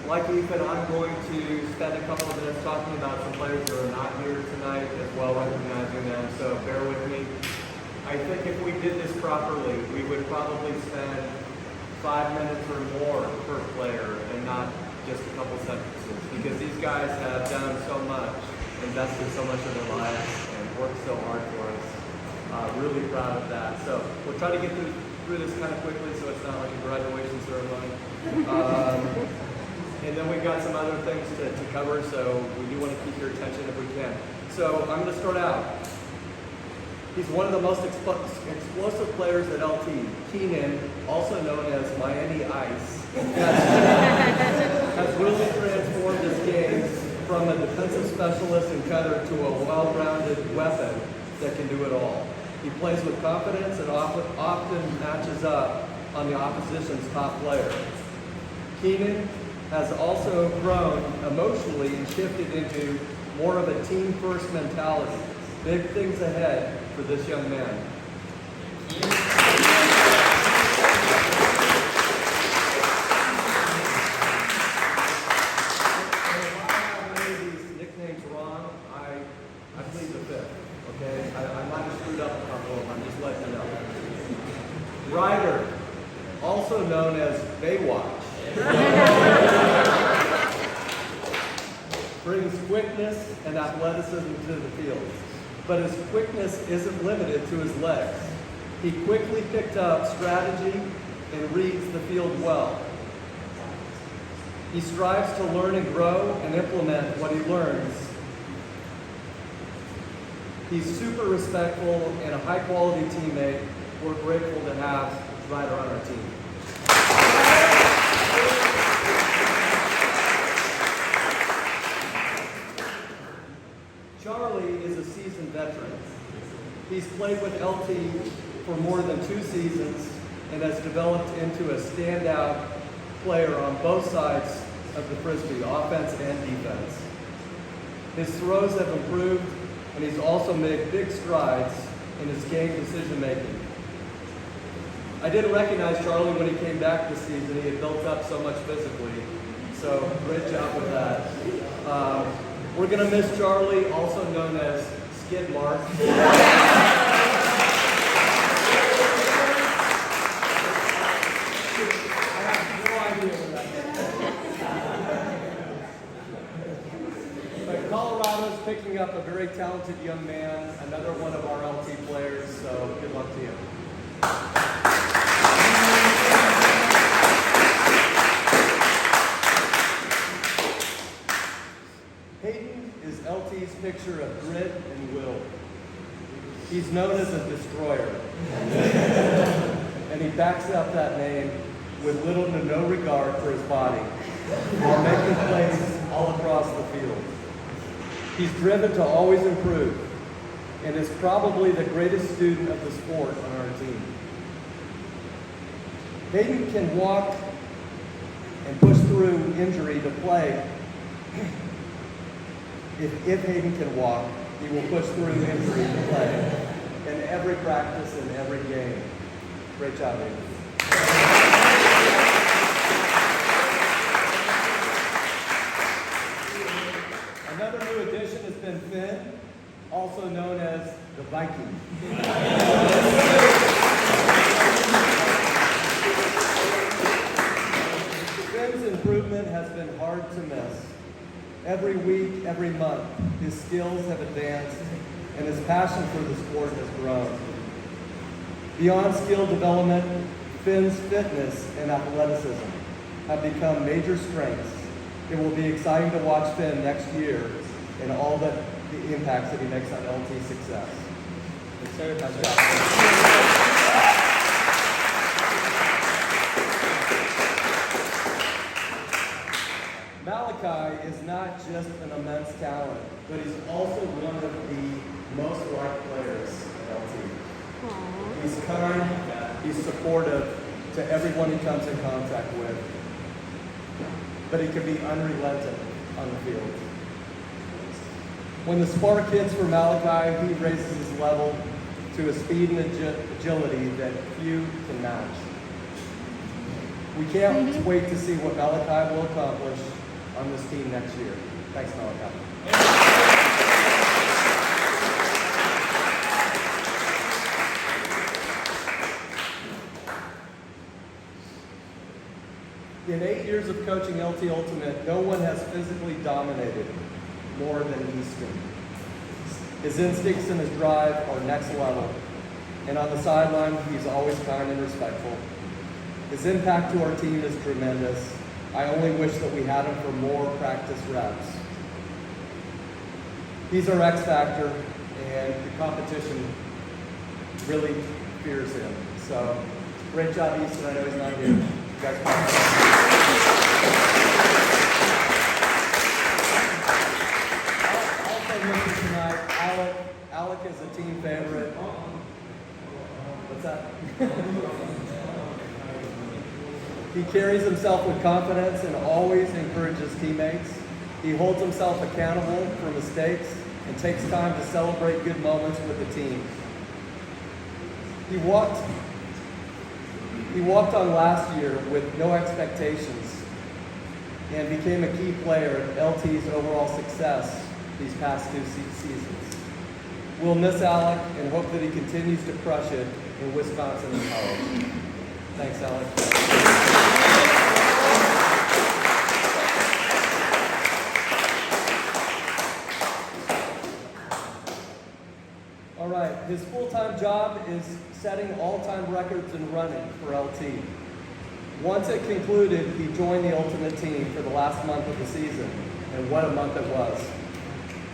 Like Ethan, I'm going to spend a couple of minutes talking about some players that are not here tonight as well, recognizing them, so bear with me. I think if we did this properly, we would probably spend 5 minutes or more per player and not just a couple sentences, because these guys have done so much, invested so much of their lives, and worked so hard for us. Really proud of that. So we'll try to get through this kind of quickly so it's not like a graduation ceremony. And then we've got some other things to cover, so we do want to keep your attention if we can. So I'm going to start out. He's one of the most explosive players at LT. Keenan, also known as Miami Ice, has really transformed his game from a defensive specialist and cutter to a well-rounded weapon that can do it all. He plays with confidence and often matches up on the opposition's top player. Keenan has also grown emotionally and shifted into more of a team-first mentality. Big things ahead for this young man. If I have any of these nicknames wrong, I plead the fifth, okay? I might have screwed up a couple of them, I'm just letting you know. Ryder, also known as Baywatch, brings quickness and athleticism to the field. But his quickness isn't limited to his legs. He quickly picked up strategy and reads the field well. He strives to learn and grow and implement what he learns. He's super respectful and a high-quality teammate. We're grateful to have Ryder on our team. Charlie is a seasoned veteran. He's played with LT for more than 2 seasons and has developed into a standout player on both sides of the Frisbee, offense and defense. His throws have improved, and he's also made big strides in his game decision-making. I didn't recognize Charlie when he came back this season. He had built up so much physically, so great job with that. We're going to miss Charlie, also known as Skid Mark. I have no idea what that is. But Colorado's picking up a very talented young man, another one of our LT players, so good luck to you. LT's picture of grit and will. He's known as a destroyer. And he backs up that name with little to no regard for his body while making plays all across the field. He's driven to always improve and is probably the greatest student of the sport on our team. Hayden can walk and push through injury to play. If Hayden can walk, he will push through injury to play in every practice and every game. Great job, Hayden. Another new addition has been Finn, also known as the Viking. Finn's improvement has been hard to miss. Every week, every month, his skills have advanced and his passion for the sport has grown. Beyond skill development, Finn's fitness and athleticism have become major strengths. It will be exciting to watch Finn next year and all the impacts that he makes on LT success. Malachi is not just an immense talent, but he's also one of the most liked players at LT. Aww. He's kind, he's supportive to everyone he comes in contact with, but he can be unrelenting on the field. When the spark hits for Malachi, he raises his level to a speed and agility that few can match. We can't wait to see what Malachi will accomplish on this team next year. Thanks, Malachi. In 8 years of coaching LT Ultimate, no one has physically dominated more than Easton. His instincts and his drive are next level. And on the sideline, he's always kind and respectful. His impact to our team is tremendous. I only wish that we had him for more practice reps. He's our X factor, and the competition really fears him. So, great job, Easton. I know he's not here. You guys also with you tonight, Alec is a team favorite. What's that? He carries himself with confidence and always encourages teammates. He holds himself accountable for mistakes and takes time to celebrate good moments with the team. He walked on last year with no expectations and became a key player in LT's overall success these past 2 seasons. We'll miss Alec and hope that he continues to crush it in Wisconsin and college. Thanks, Alec. All right, his full-time job is setting all-time records in running for LT. Once it concluded, he joined the Ultimate Team for the last month of the season, and what a month it was.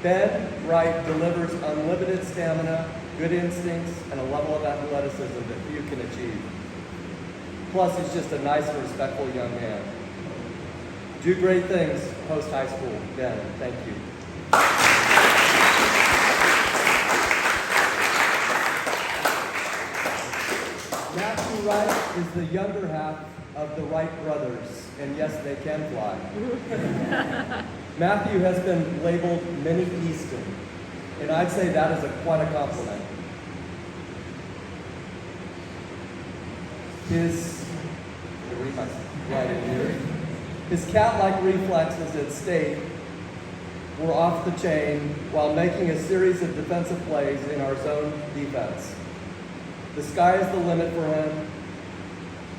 Ben Wright delivers unlimited stamina, good instincts, and a level of athleticism that few can achieve. Plus, he's just a nice and respectful young man. Do great things post-high school. Ben, thank you. Matthew Wright is the younger half of the Wright brothers, and yes, they can fly. Matthew has been labeled Mini Easton, and I'd say that is quite a compliment. His cat-like reflexes at state were off the chain while making a series of defensive plays in our zone defense. The sky is the limit for him,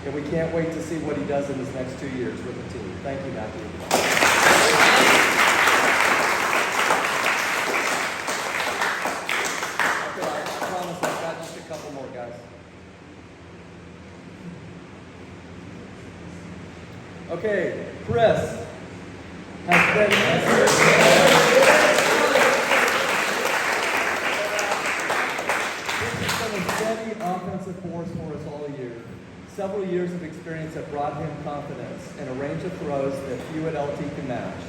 and we can't wait to see what he does in his next 2 years with the team. Thank you, Matthew. Okay, I promise I've got just a couple more, guys. Okay, Chris has been a steady offensive force for us all year. Several years of experience have brought him confidence and a range of throws that few at LT can match.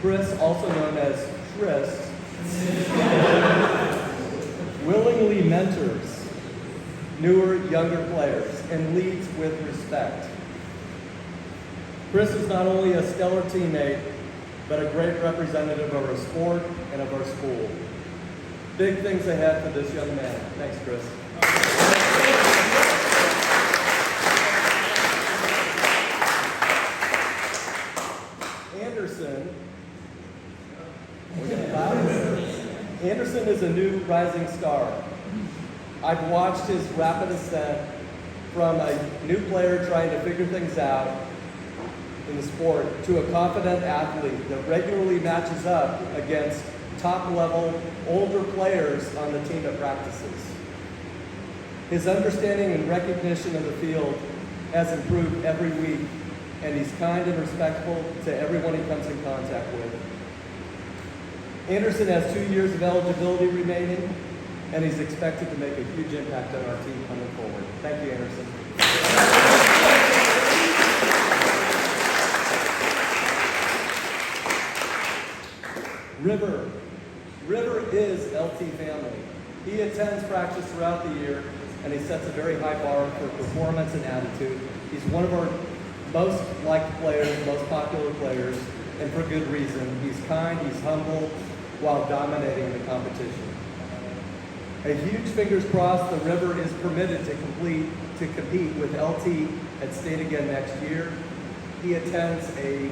Chris, also known as Tris, willingly mentors newer, younger players and leads with respect. Chris is not only a stellar teammate, but a great representative of our sport and of our school. Big things ahead for this young man. Thanks, Chris. Anderson is a new rising star. I've watched his rapid ascent from a new player trying to figure things out in the sport to a confident athlete that regularly matches up against top-level, older players on the team at practices. His understanding and recognition of the field has improved every week, and he's kind and respectful to everyone he comes in contact with. Anderson has 2 years of eligibility remaining, and he's expected to make a huge impact on our team coming forward. Thank you, Anderson. River is LT family. He attends practice throughout the year, and he sets a very high bar for performance and attitude. He's one of our most liked players, most popular players, and for good reason. He's kind, he's humble, while dominating the competition. A huge fingers crossed the River is permitted to compete with LT at state again next year. He attends a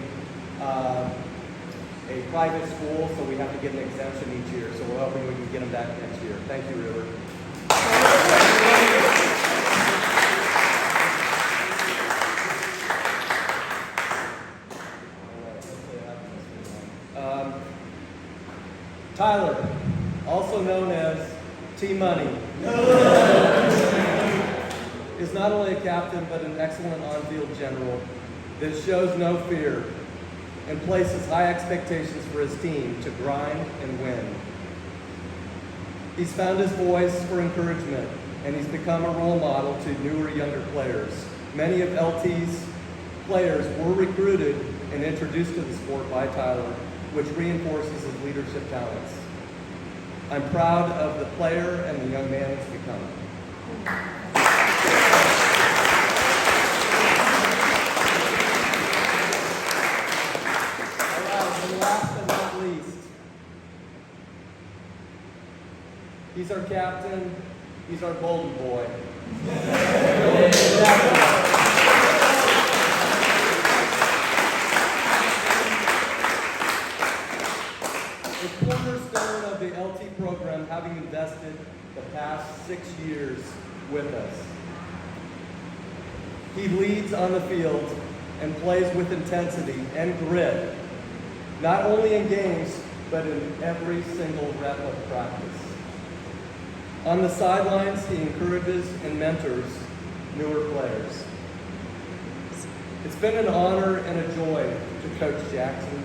private school, so we have to get an exemption each year. So we're hoping we can get him back next year. Thank you, River. Tyler, also known as T-Money, is not only a captain but an excellent on-field general that shows no fear and places high expectations for his team to grind and win. He's found his voice for encouragement, and he's become a role model to newer, younger players. Many of LT's players were recruited and introduced to the sport by Tyler, which reinforces his leadership talents. I'm proud of the player and the young man he's become. All right, and last but not least, he's our captain, he's our golden boy. The cornerstone of the LT program, having invested the past 6 years with us. He leads on the field and plays with intensity and grit, not only in games, but in every single rep of practice. On the sidelines, he encourages and mentors newer players. It's been an honor and a joy to coach Jackson.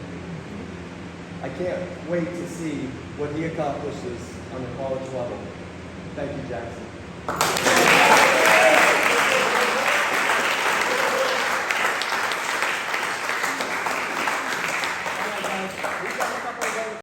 I can't wait to see what he accomplishes on the college level. Thank you, Jackson.